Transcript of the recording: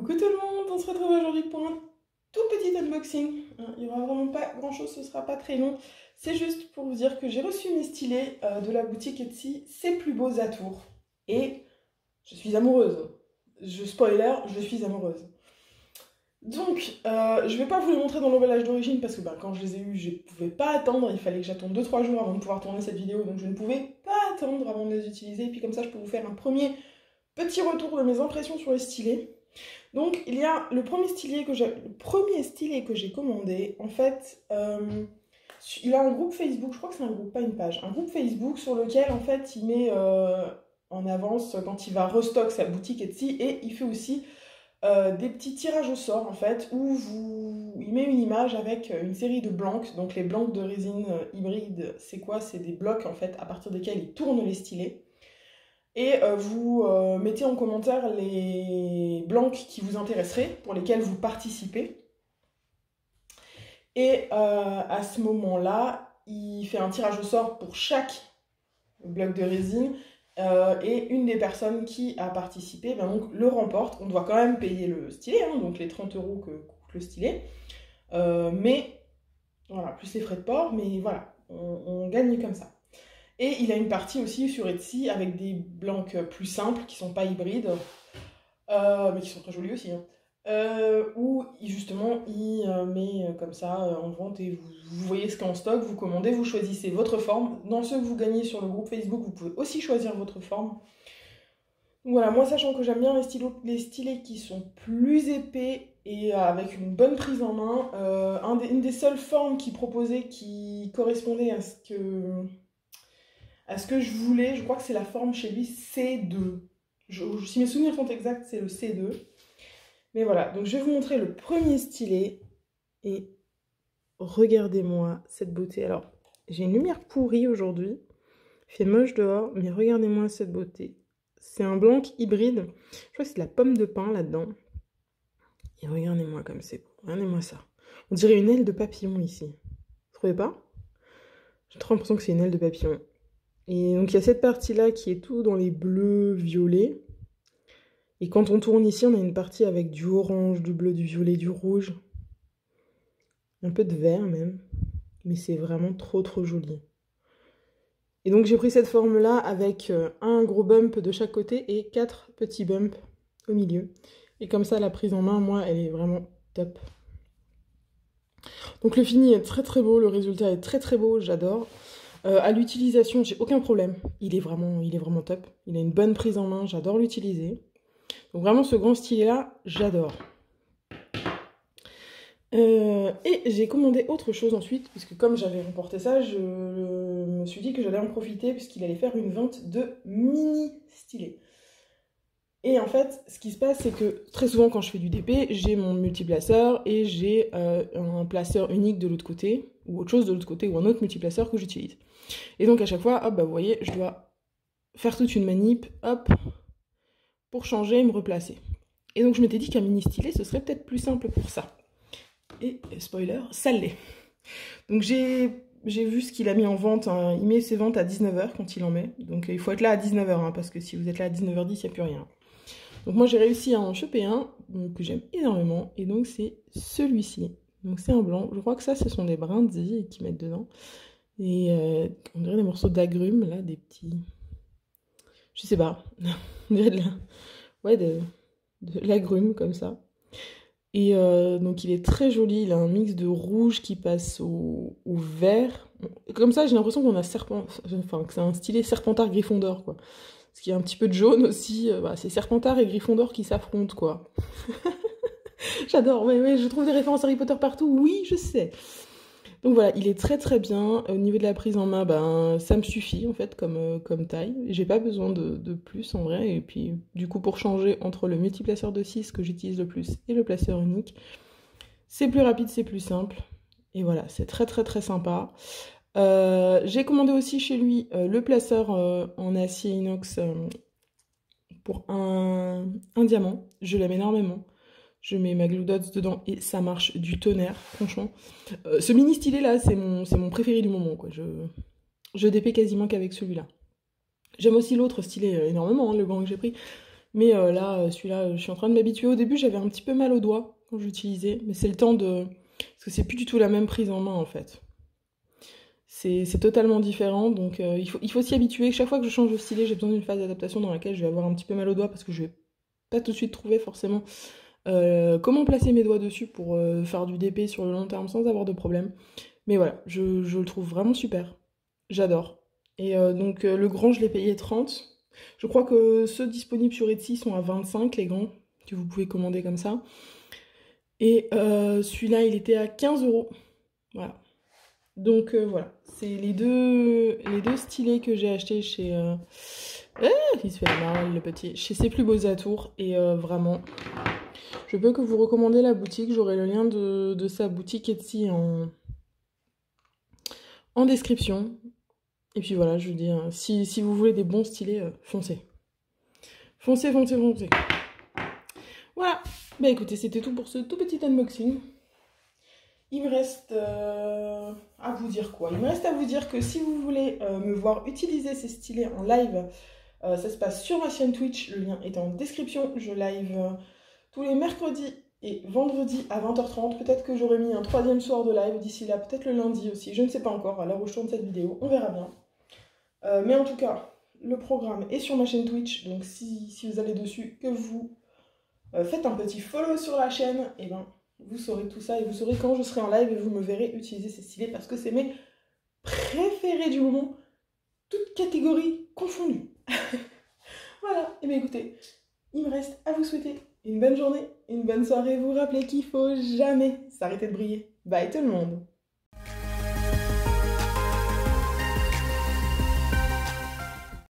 Coucou tout le monde, on se retrouve aujourd'hui pour un tout petit unboxing. Il n'y aura vraiment pas grand chose, ce sera pas très long. C'est juste pour vous dire que j'ai reçu mes stylés de la boutique Etsy C'est Plus Beaux à Tours. Et je suis amoureuse. Spoiler, je suis amoureuse. Donc, je vais pas vous les montrer dans l'emballage d'origine parce que quand je les ai eus, je ne pouvais pas attendre. Il fallait que j'attende 2-3 jours avant de pouvoir tourner cette vidéo. Donc je ne pouvais pas attendre avant de les utiliser. Et puis comme ça, je peux vous faire un premier petit retour de mes impressions sur les stylés. Donc il y a le premier stylet que j'ai commandé. En fait, il a un groupe Facebook, je crois que c'est un groupe, pas une page, un groupe Facebook sur lequel en fait il met en avance quand il va restock sa boutique Etsy, et il fait aussi des petits tirages au sort en fait où il met une image avec une série de blancs. Donc les blancs de résine hybride, c'est quoi? C'est des blocs en fait à partir desquels il tourne les stylets. Et vous mettez en commentaire les blancs qui vous intéresseraient, pour lesquels vous participez. Et à ce moment-là, il fait un tirage au sort pour chaque bloc de résine. Et une des personnes qui a participé donc, le remporte. On doit quand même payer le stylet, donc les 30 € que coûte le stylet. Mais voilà, plus les frais de port, mais voilà, on gagne comme ça. Et il a une partie aussi sur Etsy avec des blancs plus simples, qui ne sont pas hybrides, mais qui sont très jolis aussi. Où justement il met comme ça en vente, et vous voyez ce qu'il y a en stock, vous commandez, vous choisissez votre forme. Dans ceux que vous gagnez sur le groupe Facebook, vous pouvez aussi choisir votre forme. Donc voilà, moi sachant que j'aime bien les stylets qui sont plus épais et avec une bonne prise en main, une des seules formes qu'il proposait qui correspondait à ce que je voulais, je crois que c'est la forme chez lui C2. Si mes souvenirs sont exacts, c'est le C2. Mais voilà, donc je vais vous montrer le premier stylet. Et regardez-moi cette beauté. Alors, j'ai une lumière pourrie aujourd'hui. Il fait moche dehors, mais regardez-moi cette beauté. C'est un blanc hybride. Je crois que c'est de la pomme de pin là-dedans. Et regardez-moi comme c'est beau. Regardez-moi ça. On dirait une aile de papillon ici. Vous trouvez pas? J'ai trop l'impression que c'est une aile de papillon. Et donc il y a cette partie-là qui est tout dans les bleus, violets. Et quand on tourne ici, on a une partie avec du orange, du bleu, du violet, du rouge. Un peu de vert même. Mais c'est vraiment trop trop joli. Et donc j'ai pris cette forme-là avec un gros bump de chaque côté et 4 petits bumps au milieu. Et comme ça, la prise en main, moi, elle est vraiment top. Donc le fini est très très beau, le résultat est très très beau, j'adore. À l'utilisation, j'ai aucun problème. Il est vraiment top. Il a une bonne prise en main, j'adore l'utiliser. Donc vraiment, ce grand stylet-là, j'adore. Et j'ai commandé autre chose ensuite, puisque comme j'avais remporté ça, je me suis dit que j'allais en profiter, puisqu'il allait faire une vente de mini stylets. Et en fait, ce qui se passe, c'est que très souvent quand je fais du DP, j'ai mon multiplaceur et j'ai un placeur unique de l'autre côté, ou autre chose de l'autre côté, ou un autre multiplaceur que j'utilise. Et donc à chaque fois, hop, vous voyez, je dois faire toute une manip, hop, pour changer et me replacer. Et donc je m'étais dit qu'un mini stylet, ce serait peut-être plus simple pour ça. Et spoiler, ça l'est. Donc j'ai vu ce qu'il a mis en vente, il met ses ventes à 19 h quand il en met. Donc il faut être là à 19 h, parce que si vous êtes là à 19 h 10, il n'y a plus rien. Donc moi j'ai réussi à en choper un que j'aime énormément, et donc c'est celui-ci. Donc c'est un blanc, je crois que ça ce sont des brindilles qu'ils mettent dedans. Et on dirait des morceaux d'agrumes, là, des petits... Je sais pas, on dirait de l'agrume comme ça. Et donc il est très joli, il a un mix de rouge qui passe au vert. Comme ça j'ai l'impression qu'on a que c'est un stylet Serpentard Gryffondor, quoi. Parce qu'il y a un petit peu de jaune aussi, c'est Serpentard et Gryffondor qui s'affrontent, quoi. J'adore, ouais, je trouve des références Harry Potter partout, oui, je sais. Donc voilà, il est très très bien. Au niveau de la prise en main, ça me suffit en fait comme taille. J'ai pas besoin de plus en vrai. Et puis du coup, pour changer entre le multiplaceur de 6 que j'utilise le plus et le placeur unique, c'est plus rapide, c'est plus simple. Et voilà, c'est très très très sympa. J'ai commandé aussi chez lui le placeur en acier inox pour un diamant. Je l'aime énormément. Je mets ma Glue Dots dedans et ça marche du tonnerre, franchement. Ce mini stylet là, c'est mon préféré du moment, quoi. Je DP quasiment qu'avec celui-là. J'aime aussi l'autre stylet énormément, le grand que j'ai pris. Mais là, celui-là, je suis en train de m'habituer. Au début, j'avais un petit peu mal aux doigts quand j'utilisais, mais c'est le temps de... Parce que c'est plus du tout la même prise en main, en fait. C'est totalement différent, donc il faut s'y habituer. Chaque fois que je change de stylet, j'ai besoin d'une phase d'adaptation dans laquelle je vais avoir un petit peu mal aux doigts parce que je vais pas tout de suite trouver forcément comment placer mes doigts dessus pour faire du DP sur le long terme sans avoir de problème. Mais voilà, je le trouve vraiment super. J'adore. Et donc le grand, je l'ai payé 30. Je crois que ceux disponibles sur Etsy sont à 25, les grands, que vous pouvez commander comme ça. Et celui-là, il était à 15 euros. Voilà. Donc voilà, c'est les deux stylés que j'ai achetés chez... Ah, il se fait la marelle, le petit. Chez Ses Plus Beaux Atours. Et vraiment, je peux que vous recommander la boutique. J'aurai le lien de sa boutique Etsy en description. Et puis voilà, je vous dis, si vous voulez des bons stylés, foncez. Foncez, foncez, foncez. Voilà. Bah écoutez, c'était tout pour ce tout petit unboxing. Il me reste à vous dire quoi? Il me reste à vous dire que si vous voulez me voir utiliser ces stylés en live, ça se passe sur ma chaîne Twitch. Le lien est en description. Je live tous les mercredis et vendredis à 20h30. Peut-être que j'aurai mis un troisième soir de live d'ici là. Peut-être le lundi aussi. Je ne sais pas encore à l'heure où je tourne cette vidéo. On verra bien. Mais en tout cas, le programme est sur ma chaîne Twitch. Donc si vous allez dessus, que vous faites un petit follow sur la chaîne, et ben vous saurez tout ça et vous saurez quand je serai en live et vous me verrez utiliser ces stylés parce que c'est mes préférés du moment, toutes catégories confondues. Voilà, et bien écoutez, il me reste à vous souhaiter une bonne journée, une bonne soirée, vous rappelez qu'il faut jamais s'arrêter de briller. Bye tout le monde!